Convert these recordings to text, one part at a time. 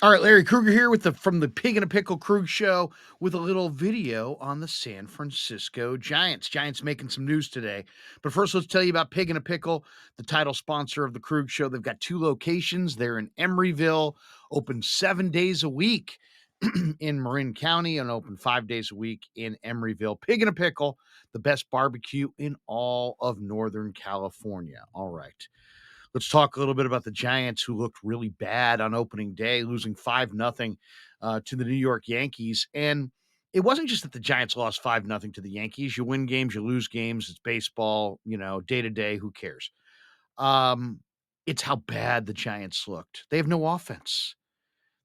All right, Larry Krueger here with the from the Pig in a Pickle Krug Show with a little video on the San Francisco Giants. Giants making some news today. But first, let's tell you about Pig in a Pickle, the title sponsor of the Krug Show. They've got two locations. They're in Emeryville, open 7 days a week in Marin County, and open 5 days a week in Emeryville. Pig in a Pickle, the best barbecue in all of Northern California. All right. Let's talk a little bit about the Giants, who looked really bad on opening day, losing 5-0 to the New York Yankees. And it wasn't just that the Giants lost 5-0 to the Yankees. You win games, you lose games. It's baseball, day to day. Who cares? Um, it's how bad the Giants looked. They have no offense.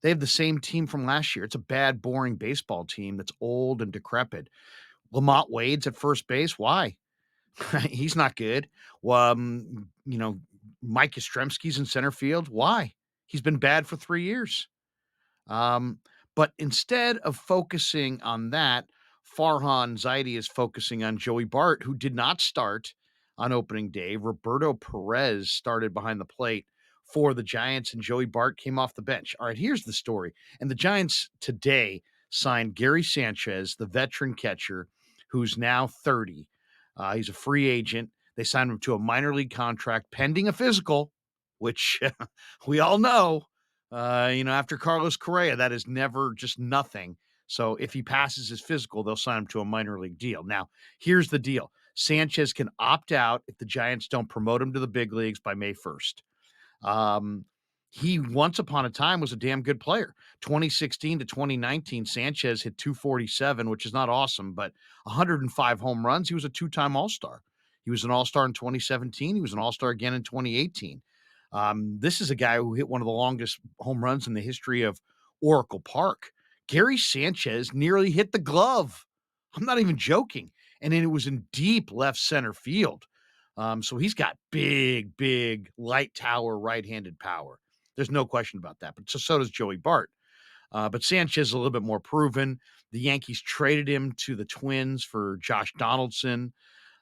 They have the same team from last year. It's a bad, boring baseball team that's old and decrepit. Lamont Wade's at first base. Why? He's not good. Well, Mike Yastrzemski's in center field. Why? He's been bad for 3 years. But instead of focusing on that, Farhan Zaidi is focusing on Joey Bart, who did not start on opening day. Roberto Perez started behind the plate for the Giants, and Joey Bart came off the bench. All right, here's the story. And the Giants today signed Gary Sánchez, the veteran catcher, who's now 30. He's a free agent. They signed him to a minor league contract pending a physical, which we all know, after Carlos Correa, that is never just nothing. So if he passes his physical, they'll sign him to a minor league deal. Now, here's the deal. Sanchez can opt out if the Giants don't promote him to the big leagues by May 1st. He once upon a time was a damn good player. 2016 to 2019, Sanchez hit 247, which is not awesome, but 105 home runs. He was a two-time All-Star. He was an All-Star in 2017. He was an All-Star again in 2018. This is a guy who hit one of the longest home runs in the history of Oracle Park. Gary Sánchez nearly hit the glove. I'm not even joking. And then it was in deep left center field. So he's got big light tower right-handed power. There's no question about that. But so does Joey Bart. But Sanchez is a little bit more proven. The Yankees traded him to the Twins for Josh Donaldson.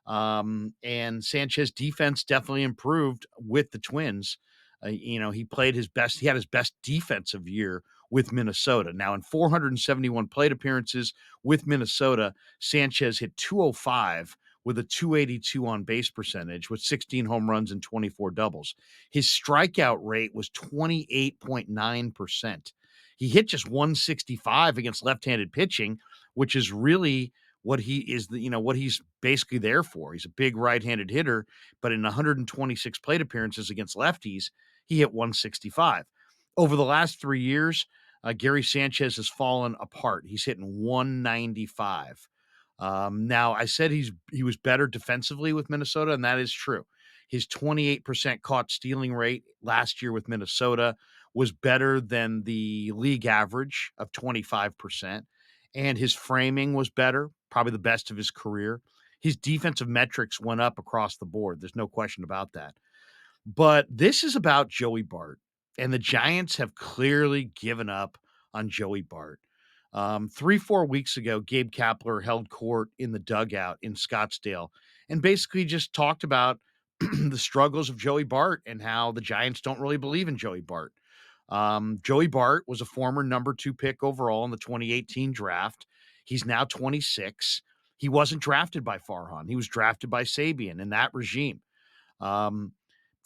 And Sanchez defense definitely improved with the Twins. He played his best. He had his best defensive year with Minnesota. Now, in 471 plate appearances with Minnesota, Sanchez hit 205 with a 282 on base percentage with 16 home runs and 24 doubles. His strikeout rate was 28.9%. He hit just 165 against left-handed pitching, which is really what he is, what he's basically there for. He's a big right-handed hitter, but in 126 plate appearances against lefties, he hit 165. Over the last 3 years, Gary Sánchez has fallen apart. He's hitting 195. Now, I said he was better defensively with Minnesota, and that is true. His 28% caught stealing rate last year with Minnesota was better than the league average of 25%. And his framing was better, probably the best of his career. His defensive metrics went up across the board. There's no question about that. But this is about Joey Bart, and the Giants have clearly given up on Joey Bart. 3-4 weeks ago, Gabe Kapler held court in the dugout in Scottsdale and basically just talked about the struggles of Joey Bart and how the Giants don't really believe in Joey Bart. Joey Bart was a former number 2 pick overall in the 2018 draft. He's now 26. He wasn't drafted by Farhan. He was drafted by Sabian in that regime.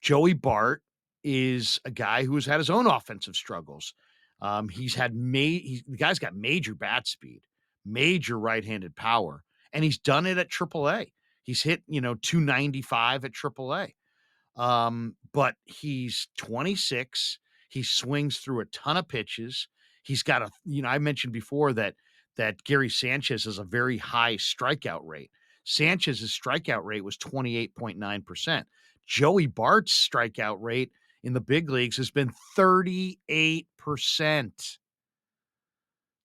Joey Bart is a guy who has had his own offensive struggles. The guy's got major bat speed, major right-handed power, and he's done it at AAA. He's hit, 295 at AAA. But he's 26. He swings through a ton of pitches. He's got I mentioned before that Gary Sánchez has a very high strikeout rate. Sanchez's strikeout rate was 28.9%. Joey Bart's strikeout rate in the big leagues has been 38%.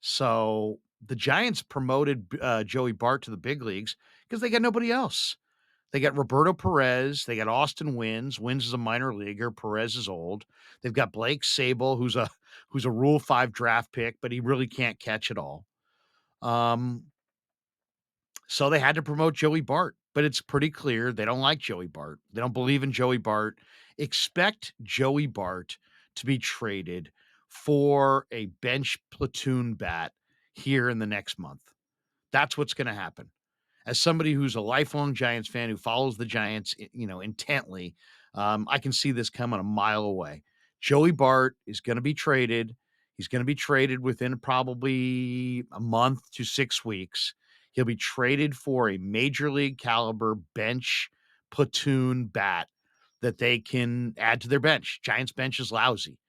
So the Giants promoted Joey Bart to the big leagues because they got nobody else. They got Roberto Perez. They got Austin Wynns. Wynns is a minor leaguer. Perez is old. They've got Blake Sable, who's a Rule 5 draft pick, but he really can't catch it all. So they had to promote Joey Bart, but it's pretty clear they don't like Joey Bart. They don't believe in Joey Bart. Expect Joey Bart to be traded for a bench platoon bat here in the next month. That's what's going to happen. As somebody who's a lifelong Giants fan who follows the Giants, intently, I can see this coming a mile away. Joey Bart is going to be traded. He's going to be traded within probably a month to 6 weeks. He'll be traded for a major league caliber bench platoon bat that they can add to their bench. Giants bench is lousy.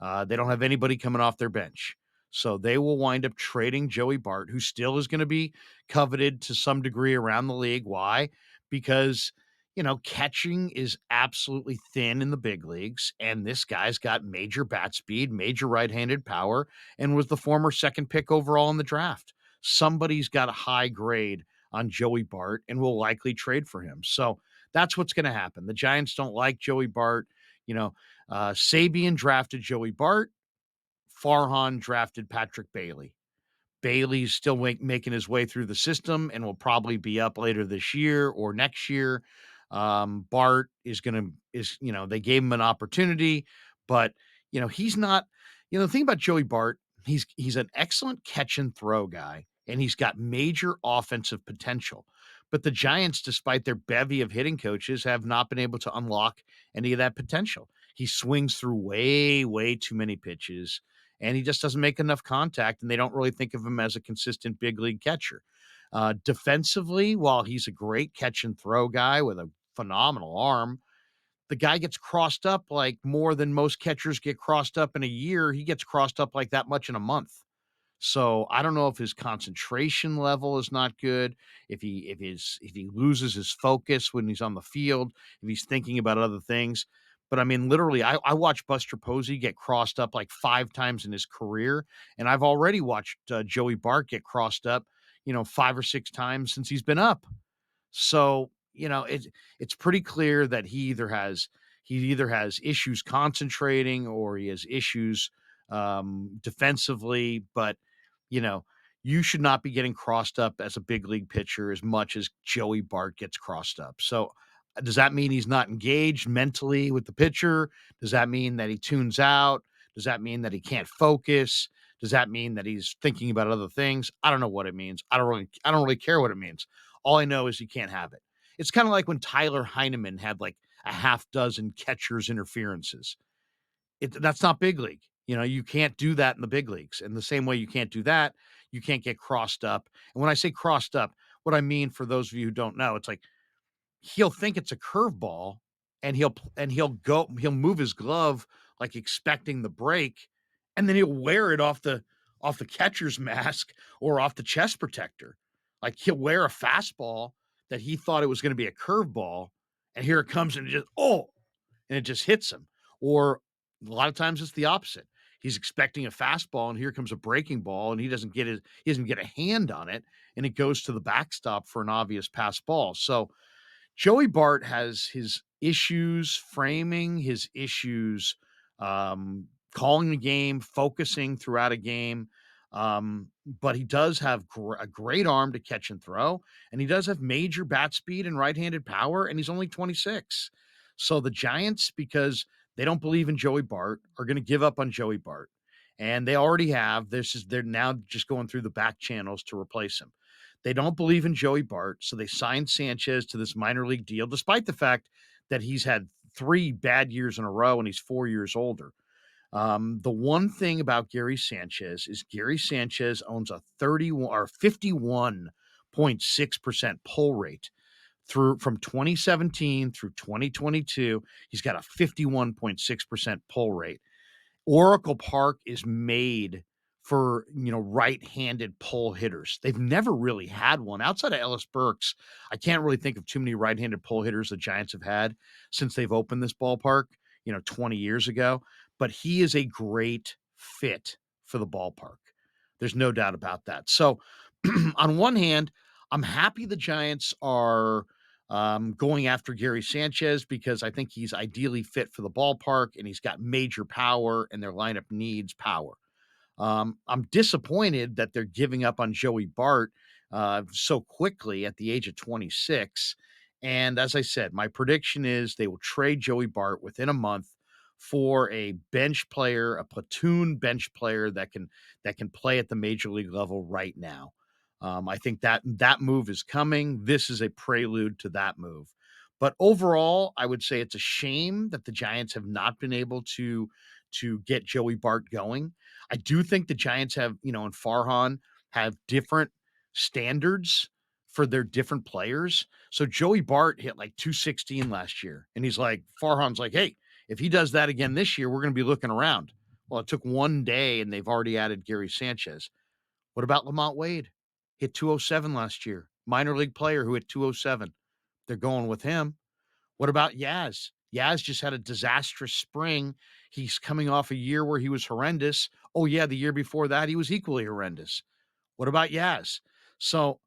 They don't have anybody coming off their bench. So they will wind up trading Joey Bart, who still is going to be coveted to some degree around the league. Why? Because, catching is absolutely thin in the big leagues. And this guy's got major bat speed, major right handed power, and was the former second pick overall in the draft. Somebody's got a high grade on Joey Bart and will likely trade for him. So that's what's going to happen. The Giants don't like Joey Bart. You know, Sabian drafted Joey Bart. Farhan drafted Patrick Bailey. Bailey's still making his way through the system and will probably be up later this year or next year. Bart they gave him an opportunity, but he's not. The thing about Joey Bart, he's an excellent catch and throw guy, and he's got major offensive potential. But the Giants, despite their bevy of hitting coaches, have not been able to unlock any of that potential. He swings through way, way too many pitches, and he just doesn't make enough contact, and they don't really think of him as a consistent big league catcher. Defensively, while he's a great catch and throw guy with a phenomenal arm, the guy gets crossed up like more than most catchers get crossed up in a year. He gets crossed up like that much in a month. So I don't know if his concentration level is not good, if he loses his focus when he's on the field, if he's thinking about other things. But I mean, literally, I watched Buster Posey get crossed up like 5 times in his career, and I've already watched Joey Bart get crossed up, 5 or 6 times since he's been up. So, it's pretty clear that he either has issues concentrating or he has issues defensively, but you know, you should not be getting crossed up as a big league pitcher as much as Joey Bart gets crossed up. So, does that mean he's not engaged mentally with the pitcher? Does that mean that he tunes out? Does that mean that he can't focus? Does that mean that he's thinking about other things? I don't know what it means. I don't really care what it means. All I know is he can't have it. It's kind of like when Tyler Heineman had like a half dozen catcher's interferences. That's not big league. You can't do that in the big leagues. And the same way you can't do that, you can't get crossed up. And when I say crossed up, what I mean for those of you who don't know, it's like he'll think it's a curveball and he'll move his glove like expecting the break, and then he'll wear it off the catcher's mask or off the chest protector. Like he'll wear a fastball that he thought it was going to be a curveball, and here it comes and it just hits him. Or a lot of times it's the opposite. He's expecting a fastball, and here comes a breaking ball, and he doesn't get a hand on it, and it goes to the backstop for an obvious pass ball. So Joey Bart has his issues framing, his issues calling the game, focusing throughout a game. But he does have a great arm to catch and throw, and he does have major bat speed and right-handed power, and he's only 26. So the Giants, because they don't believe in Joey Bart, are going to give up on Joey Bart. And they already have. They're now just going through the back channels to replace him. They don't believe in Joey Bart, so they signed Sanchez to this minor league deal, despite the fact that he's had 3 bad years in a row and he's 4 years older. The one thing about Gary Sanchez is Gary Sanchez owns a 31 or 51.6% pull rate from 2017 through 2022. He's got a 51.6% pull rate. Oracle Park is made for, right-handed pull hitters. They've never really had one. Outside of Ellis Burks, I can't really think of too many right-handed pull hitters the Giants have had since they've opened this ballpark, 20 years ago. But he is a great fit for the ballpark. There's no doubt about that. So, on one hand, I'm happy the Giants are going after Gary Sanchez because I think he's ideally fit for the ballpark and he's got major power and their lineup needs power. I'm disappointed that they're giving up on Joey Bart so quickly at the age of 26. And as I said, my prediction is they will trade Joey Bart within a month for a bench player, a platoon bench player that can play at the major league level right now. I think that move is coming. This is a prelude to that move. But overall, I would say it's a shame that the Giants have not been able to get Joey Bart going. I do think the Giants have, and Farhan have different standards for their different players. So Joey Bart hit like 216 last year. And he's like, Farhan's like, hey, if he does that again this year, we're going to be looking around. Well, it took one day and they've already added Gary Sanchez. What about Lamont Wade? Hit 207 last year. Minor league player who hit 207. They're going with him. What about Yaz? Yaz just had a disastrous spring. He's coming off a year where he was horrendous. Oh, yeah, the year before that, he was equally horrendous. What about Yaz? So,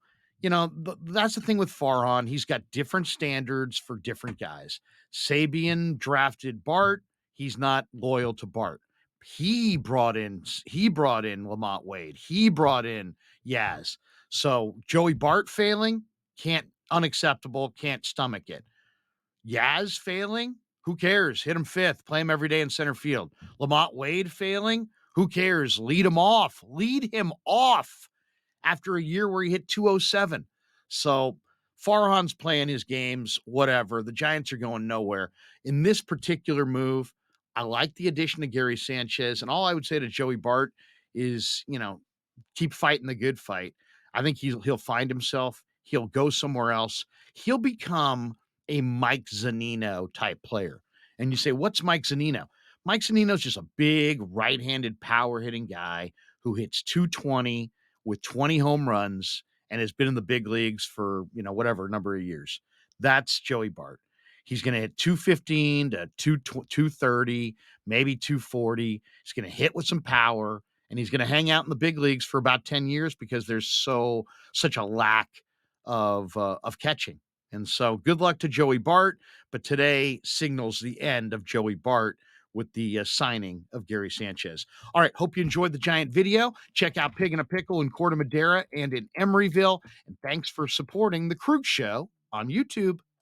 that's the thing with Farhan. He's got different standards for different guys. Sabian drafted Bart. He's not loyal to Bart. He brought in Lamont Wade. He brought in Yaz. So Joey Bart failing, can't unacceptable, can't stomach it. Yaz failing, who cares? Hit him fifth, play him every day in center field. Lamont Wade failing, who cares? Lead him off. Lead him off after a year where he hit 207. So Farhan's playing his games, whatever. The Giants are going nowhere. In this particular move, I like the addition of Gary Sanchez. And all I would say to Joey Bart is, keep fighting the good fight. I think he'll find himself. He'll go somewhere else. He'll become a Mike Zunino type player. And you say, what's Mike Zunino? Mike Zunino's just a big right-handed power hitting guy who hits 220 with 20 home runs and has been in the big leagues for, whatever number of years. That's Joey Bart. He's going to hit 215 to 230, maybe 240. He's going to hit with some power, and he's going to hang out in the big leagues for about 10 years because there's such a lack of catching. And so good luck to Joey Bart, but today signals the end of Joey Bart with the signing of Gary Sanchez. All right, hope you enjoyed the Giant video. Check out Pig and a Pickle in Corte Madera and in Emeryville. And thanks for supporting The Krug Show on YouTube.